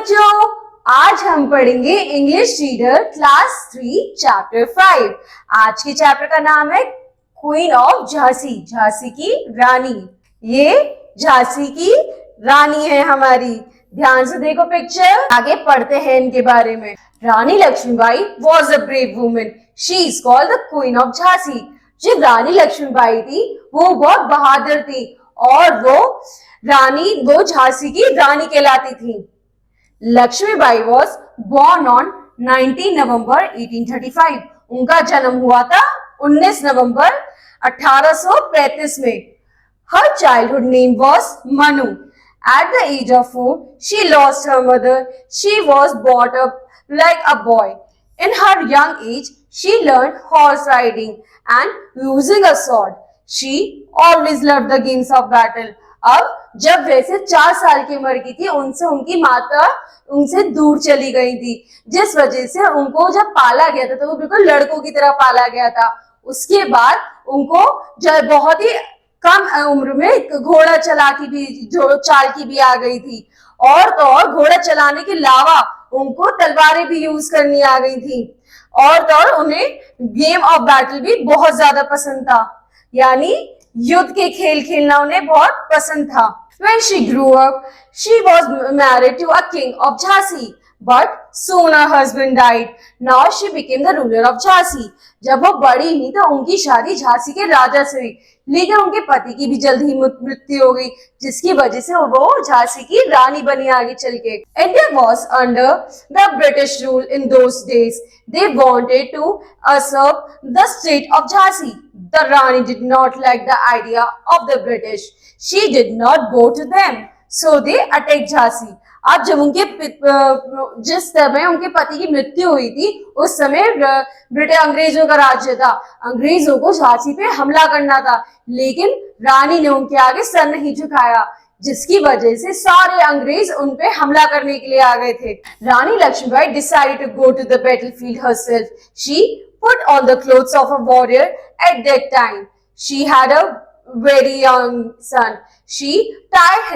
बच्चों, आज हम पढ़ेंगे इंग्लिश रीडर क्लास 3 चैप्टर 5। आज के चैप्टर का नाम है क्वीन ऑफ झांसी, झांसी की रानी। ये झांसी की रानी है हमारी। ध्यान से देखो पिक्चर, आगे पढ़ते हैं इनके बारे में। Rani Lakshmibai was a brave woman, she is called the queen of Jhansi. जो रानी लक्ष्मीबाई थी वो बहुत बहादुर थी और वो झांसी की रानी कहलाती थी। लक्ष्मीबाई वॉज बॉर्न ऑन 19 नवंबर 1835। उनका जन्म हुआ था 19 नवंबर 1835 में। Her childhood name was Manu. At the age of 4, she lost her mother. She was brought up like a boy. In her young age, she learned horse riding and using a sword. She always loved the games of battle. अब जब वैसे 4 साल की उम्र की थी, उनसे उनकी माता उनसे दूर चली गई थी, जिस वजह से उनको जब पाला गया था तो वो बिल्कुल लड़कों की तरह पाला गया था। उसके बाद उनको जब बहुत ही कम उम्र में घोड़ा चाल की भी आ गई थी, और तो और घोड़ा चलाने के अलावा उनको तलवारें भी यूज करनी आ गई थी, और तो और उन्हें गेम ऑफ बैटल भी बहुत ज्यादा पसंद था, यानी युद्ध के खेल खेलना उन्हें बहुत पसंद था। When she grew up, she was married to a king of Jhansi, but soon her husband died. Now she became the ruler of Jhansi. जब वो बड़ी हुई तो उनकी शादी झांसी के राजा से हुई, लेकिन उनके पति की भी जल्द ही मृत्यु हो गई, जिसकी वजह से वो झांसी की रानी बनी आगे चल के। India was under the British rule in those days. They wanted to usurp the state of Jhansi. The Rani did not like the idea of the British. She did not go to them, so they attacked Jhansi. अब जब जिस समय उनके पति की मृत्यु हुई थी, उस समय अंग्रेजों का राज्य था। अंग्रेजों को झांसी पे हमला करना था, लेकिन रानी ने उनके आगे सर नहीं झुकाया, जिसकी वजह से सारे अंग्रेज उन पे हमला करने के लिए आ गए थे। रानी Lakshmibai decided to go to the battlefield herself. She put on the clothes of a warrior at that time. She had a very young son. She tied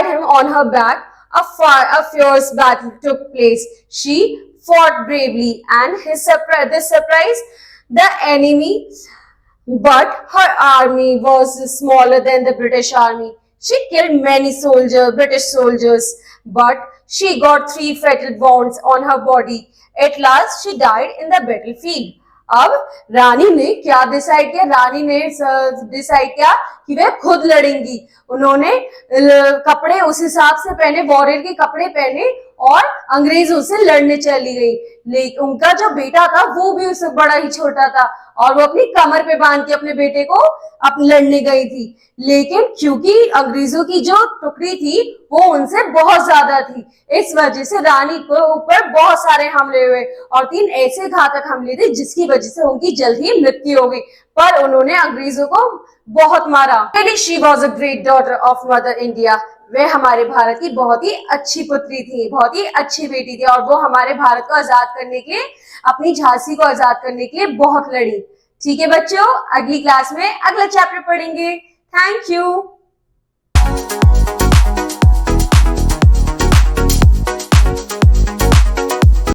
him on her back. A fierce battle took place. She fought bravely and this surprised the enemy, but her army was smaller than the British army. She killed many British soldiers, but she got 3 fatal wounds on her body. At last, she died in the battlefield. अब रानी ने क्या decide किया? रानी ने decide किया कि वे खुद लड़ेंगी। उन्होंने कपड़े उस हिसाब से पहने, वॉरियर के कपड़े पहने, और अंग्रेजों से लड़ने चली गई। लेकिन उनका जो बेटा था वो भी उससे बड़ा ही छोटा था, और वो अपनी कमर पे बांध के अपने बेटे को लड़ने गई थी। लेकिन क्योंकि अंग्रेजों की जो टुकड़ी थी वो उनसे बहुत ज्यादा थी, इस वजह से रानी को ऊपर बहुत सारे हमले हुए, और 3 ऐसे घातक हमले थे जिसकी वजह से उनकी जल्द ही मृत्यु हो गई। पर उन्होंने अंग्रेजों को बहुत मारा। She was a great daughter of mother India. वे हमारे भारत की बहुत ही अच्छी पुत्री थी, बहुत ही अच्छी बेटी थी, और वो हमारे भारत को आजाद करने के लिए, अपनी झांसी को आजाद करने के लिए बहुत लड़ी। ठीक है बच्चों, अगली क्लास में अगला चैप्टर पढ़ेंगे। Thank you.